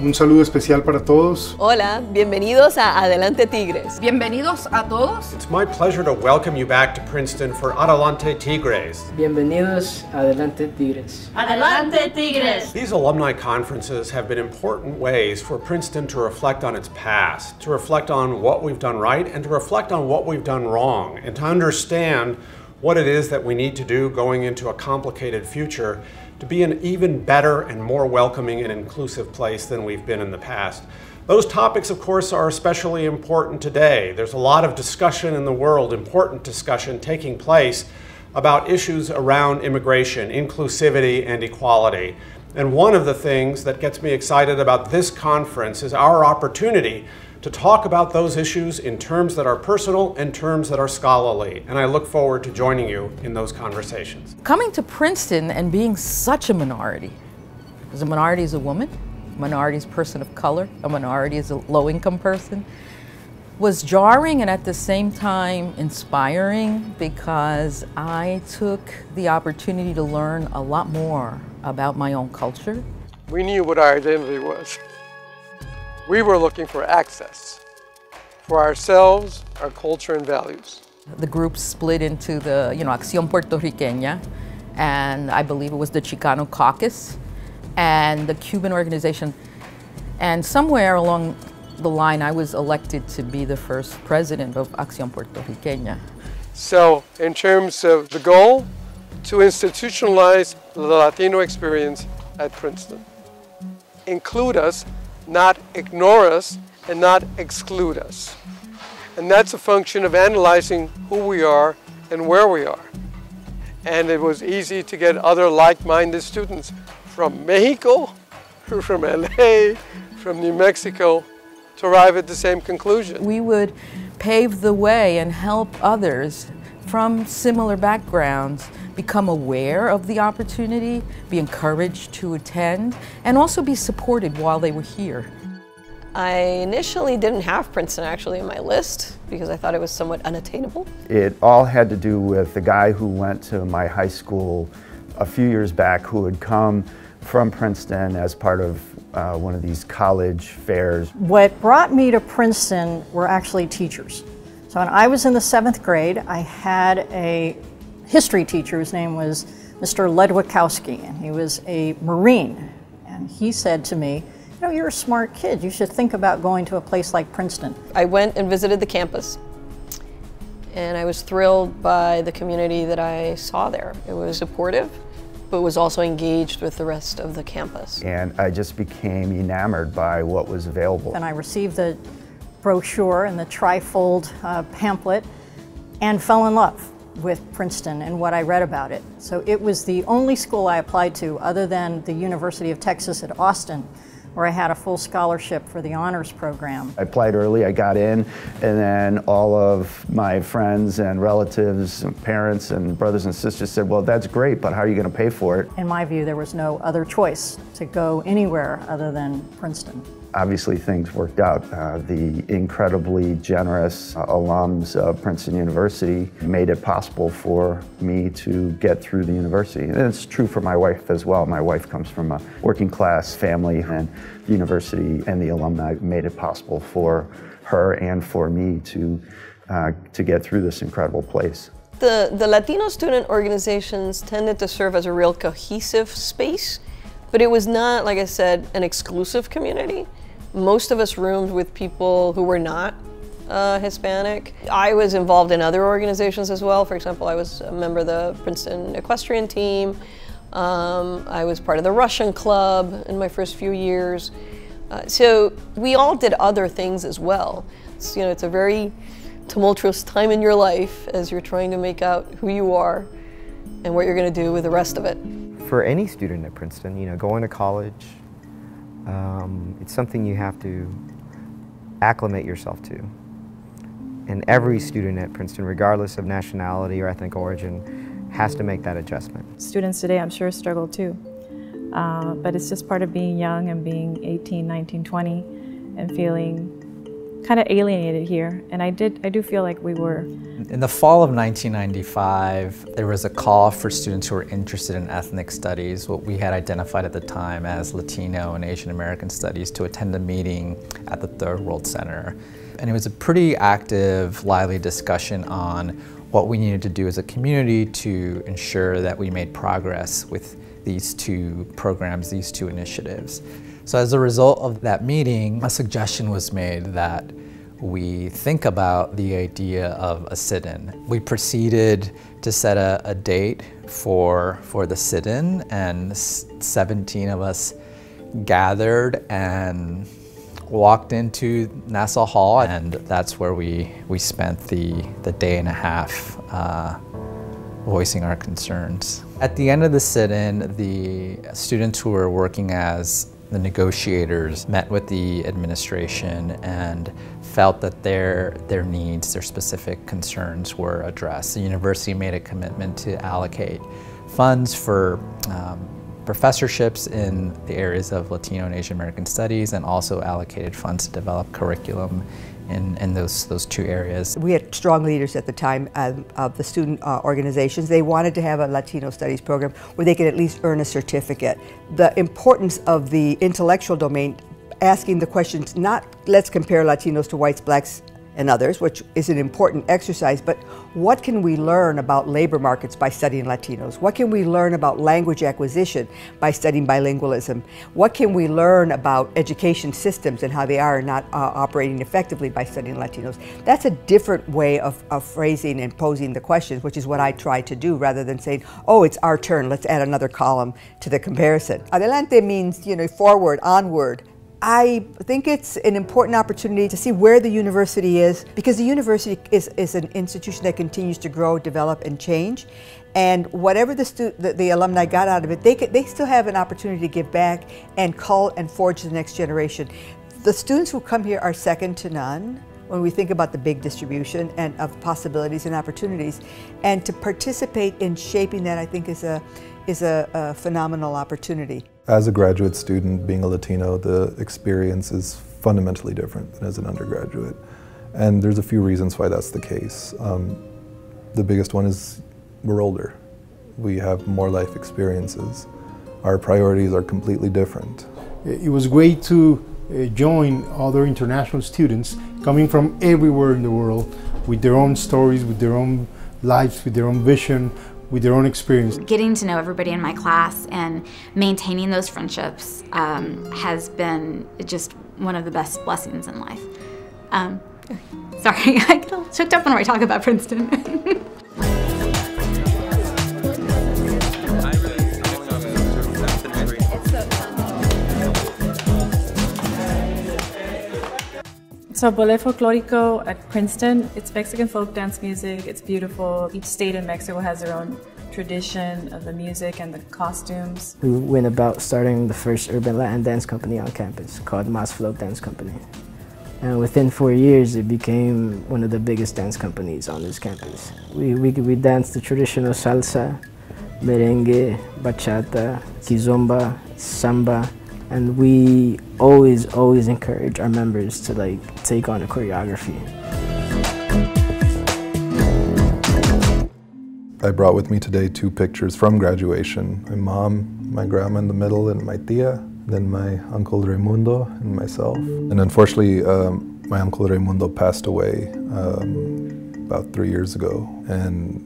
Un saludo especial para todos. Hola, bienvenidos a Adelante Tigres. Bienvenidos a todos. It's my pleasure to welcome you back to Princeton for Adelante Tigres. Bienvenidos a Adelante Tigres. Adelante Tigres. These alumni conferences have been important ways for Princeton to reflect on its past, to reflect on what we've done right, and to reflect on what we've done wrong, and to understand what it is that we need to do going into a complicated future to be an even better and more welcoming and inclusive place than we've been in the past. Those topics, of course, are especially important today. There's a lot of discussion in the world, important discussion taking place about issues around immigration, inclusivity, and equality. And one of the things that gets me excited about this conference is our opportunity to talk about those issues in terms that are personal and terms that are scholarly. And I look forward to joining you in those conversations. Coming to Princeton and being such a minority, because a minority is a woman, a minority is a person of color, a minority is a low-income person, was jarring and at the same time inspiring because I took the opportunity to learn a lot more about my own culture. We knew what our identity was. We were looking for access for ourselves, our culture and values. The group split into the, Acción Puerto Riqueña, and I believe it was the Chicano Caucus, and the Cuban organization. And somewhere along the line, I was elected to be the first president of Acción Puerto Riqueña. So, in terms of the goal, to institutionalize the Latino experience at Princeton. Include us, not ignore us, and not exclude us. And that's a function of analyzing who we are and where we are. And it was easy to get other like-minded students from Mexico, from LA, from New Mexico, to arrive at the same conclusion. We would pave the way and help others from similar backgrounds become aware of the opportunity, be encouraged to attend, and also be supported while they were here. I initially didn't have Princeton actually in my list because I thought it was somewhat unattainable. It all had to do with the guy who went to my high school a few years back who had come from Princeton as part of one of these college fairs. What brought me to Princeton were actually teachers. So when I was in the 7th grade, I had a history teacher whose name was Mr. Ledwikowski, and he was a Marine. And he said to me, you're a smart kid. You should think about going to a place like Princeton. I went and visited the campus, and I was thrilled by the community that I saw there. It was supportive, but was also engaged with the rest of the campus. And I just became enamored by what was available. And I received the brochure and the trifold pamphlet and fell in love with Princeton and what I read about it. So it was the only school I applied to other than the University of Texas at Austin, where I had a full scholarship for the honors program. I applied early, I got in, and then all of my friends and relatives, and parents and brothers and sisters said, well, that's great, but how are you going to pay for it? In my view, there was no other choice to go anywhere other than Princeton. Obviously, things worked out. The incredibly generous alums of Princeton University made it possible for me to get through the university. And it's true for my wife as well. My wife comes from a working class family, and the university and the alumni made it possible for her and for me to get through this incredible place. The Latino student organizations tended to serve as a real cohesive space, but it was not, like I said, an exclusive community. Most of us roomed with people who were not Hispanic. I was involved in other organizations as well. For example, I was a member of the Princeton equestrian team. I was part of the Russian club in my first few years. So we all did other things as well. It's a very tumultuous time in your life as you're trying to make out who you are and what you're going to do with the rest of it. For any student at Princeton, going to college, it's something you have to acclimate yourself to. And every student at Princeton, regardless of nationality or ethnic origin, has to make that adjustment. Students today, I'm sure, struggle too. But it's just part of being young and being 18, 19, 20 and feeling kind of alienated here, and I do feel like we were. In the fall of 1995, there was a call for students who were interested in ethnic studies, what we had identified at the time as Latino and Asian American studies, to attend a meeting at the Third World Center. And it was a pretty active, lively discussion on what we needed to do as a community to ensure that we made progress with these two programs, these two initiatives. So as a result of that meeting, a suggestion was made that we think about the idea of a sit-in. We proceeded to set a date for the sit-in, and 17 of us gathered and walked into Nassau Hall, and that's where we spent the day and a half voicing our concerns. At the end of the sit-in, the students who were working as the negotiators met with the administration and felt that their needs, their specific concerns were addressed. The university made a commitment to allocate funds for professorships in the areas of Latino and Asian American studies, and also allocated funds to develop curriculum in those two areas. We had strong leaders at the time of the student organizations. They wanted to have a Latino studies program where they could at least earn a certificate. The importance of the intellectual domain, asking the questions, not let's compare Latinos to whites, blacks, and others, which is an important exercise, but what can we learn about labor markets by studying Latinos? What can we learn about language acquisition by studying bilingualism? What can we learn about education systems and how they are not operating effectively by studying Latinos? That's a different way of phrasing and posing the questions, which is what I try to do, rather than saying, oh, it's our turn, let's add another column to the comparison. Adelante means, forward, onward. I think it's an important opportunity to see where the university is, because the university is an institution that continues to grow, develop, and change. And whatever the alumni got out of it, they still have an opportunity to give back and call and forge the next generation. The students who come here are second to none when we think about the big distribution and of possibilities and opportunities. And to participate in shaping that, I think, is a phenomenal opportunity. As a graduate student, being a Latino, the experience is fundamentally different than as an undergraduate. And there's a few reasons why that's the case. The biggest one is we're older. We have more life experiences. Our priorities are completely different. It was great to join other international students coming from everywhere in the world with their own stories, with their own lives, with their own vision, with their own experience. Getting to know everybody in my class and maintaining those friendships has been just one of the best blessings in life. Sorry, I get all choked up when I talk about Princeton. So Ballet Folklorico at Princeton, it's Mexican folk dance music, it's beautiful. Each state in Mexico has their own tradition of the music and the costumes. We went about starting the first urban Latin dance company on campus called Mas Flow Dance Company. And within 4 years, it became one of the biggest dance companies on this campus. We danced the traditional salsa, merengue, bachata, kizomba, samba, and we always encourage our members to take on a choreography. I brought with me today 2 pictures from graduation. My mom, my grandma in the middle, and my tia, then my uncle Raimundo and myself. And unfortunately, my uncle Raimundo passed away about 3 years ago, and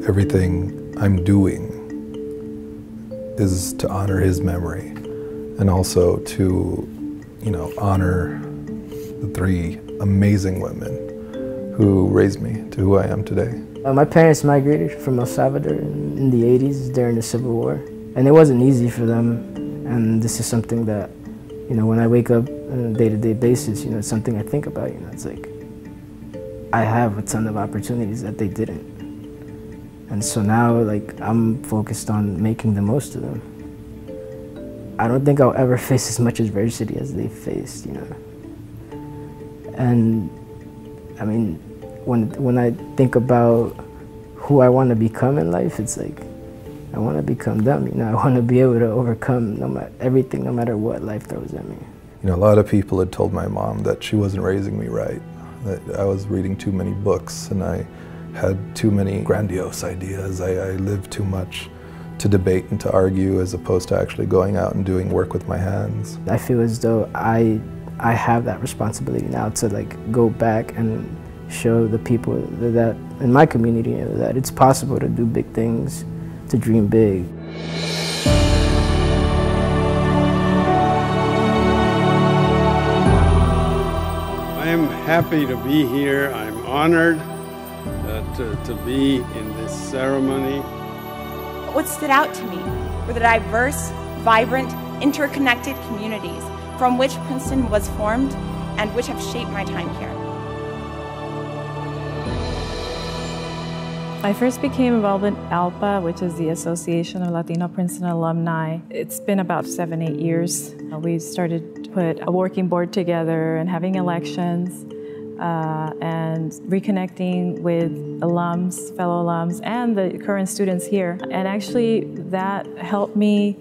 everything I'm doing is to honor his memory, and also to, honor the 3 amazing women who raised me to who I am today. My parents migrated from El Salvador in the 80s during the Civil War, and it wasn't easy for them. And this is something that, when I wake up on a day-to-day basis, it's something I think about. It's like I have a ton of opportunities that they didn't, and so now I'm focused on making the most of them. I don't think I'll ever face as much adversity as they faced, And I mean, when I think about who I want to become in life, it's like I want to become them. I want to be able to overcome everything, no matter what life throws at me. You know, a lot of people had told my mom that she wasn't raising me right, that I was reading too many books and I had too many grandiose ideas. I lived too much to debate and to argue as opposed to actually going out and doing work with my hands. I feel as though I have that responsibility now to like go back and show the people that in my community, you know, that it's possible to do big things, to dream big. I am happy to be here. I'm honored to be in this ceremony. What stood out to me were the diverse, vibrant, interconnected communities from which Princeton was formed and which have shaped my time here. I first became involved in ALPA, which is the Association of Latino Princeton Alumni. It's been about 7-8 years. We started to put a working board together and having elections and reconnecting with alums, fellow alums, and the current students here. And actually that helped me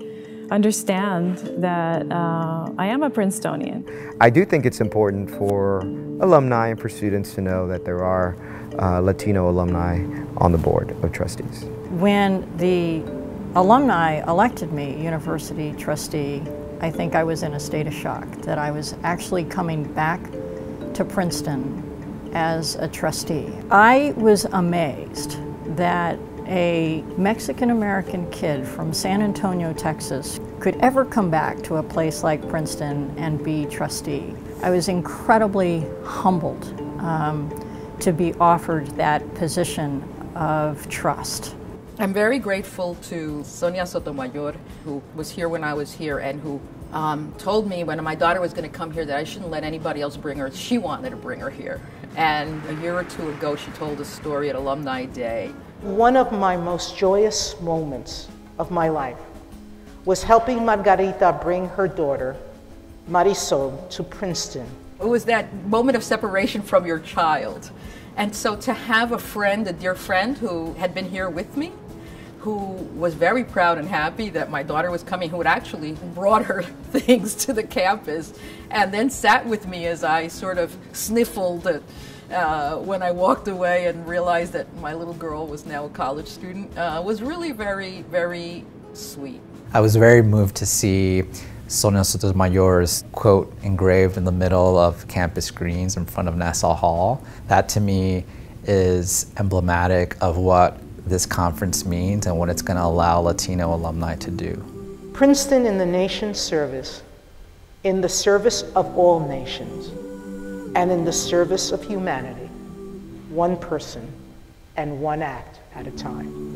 understand that I am a Princetonian. I do think it's important for alumni and for students to know that there are Latino alumni on the board of trustees. When the alumni elected me university trustee, I think I was in a state of shock that I was actually coming back to Princeton as a trustee. I was amazed that a Mexican-American kid from San Antonio, Texas, could ever come back to a place like Princeton and be trustee. I was incredibly humbled to be offered that position of trust. I'm very grateful to Sonia Sotomayor, who was here when I was here and who told me when my daughter was going to come here that I shouldn't let anybody else bring her. She wanted to bring her here. And a year or two ago, she told a story at Alumni Day. One of my most joyous moments of my life was helping Margarita bring her daughter, Marisol, to Princeton. It was that moment of separation from your child. And so to have a friend, a dear friend who had been here with me, who was very proud and happy that my daughter was coming, who had actually brought her things to the campus, and then sat with me as I sort of sniffled when I walked away and realized that my little girl was now a college student, was really very, very sweet. I was very moved to see Sonia Sotomayor's quote engraved in the middle of campus greens in front of Nassau Hall. That to me is emblematic of what this conference means and what it's going to allow Latino alumni to do. Princeton in the nation's service, in the service of all nations, and in the service of humanity, one person and one act at a time.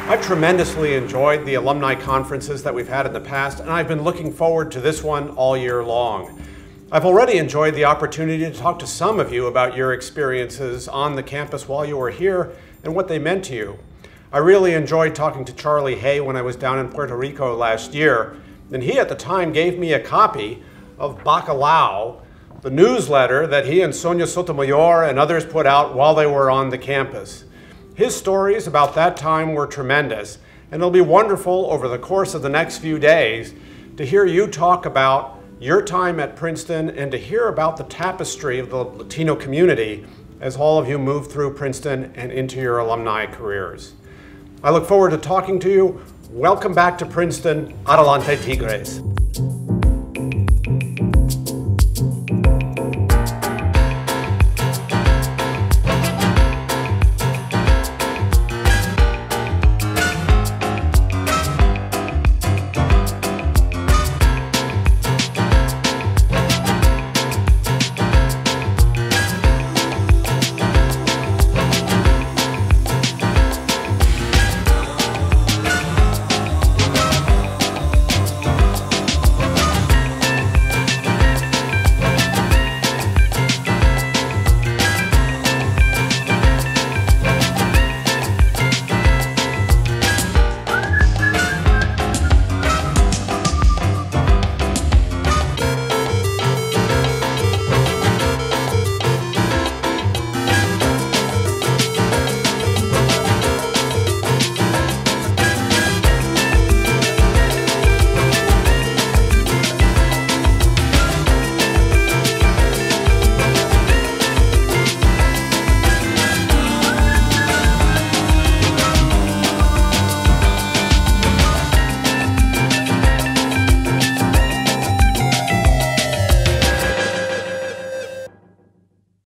I've tremendously enjoyed the alumni conferences that we've had in the past, and I've been looking forward to this one all year long. I've already enjoyed the opportunity to talk to some of you about your experiences on the campus while you were here and what they meant to you. I really enjoyed talking to Charlie Hay when I was down in Puerto Rico last year, and he at the time gave me a copy of Bacalao, the newsletter that he and Sonia Sotomayor and others put out while they were on the campus. His stories about that time were tremendous, and it'll be wonderful over the course of the next few days to hear you talk about your time at Princeton and to hear about the tapestry of the Latino community as all of you move through Princeton and into your alumni careers. I look forward to talking to you. Welcome back to Princeton. Adelante, Tigres.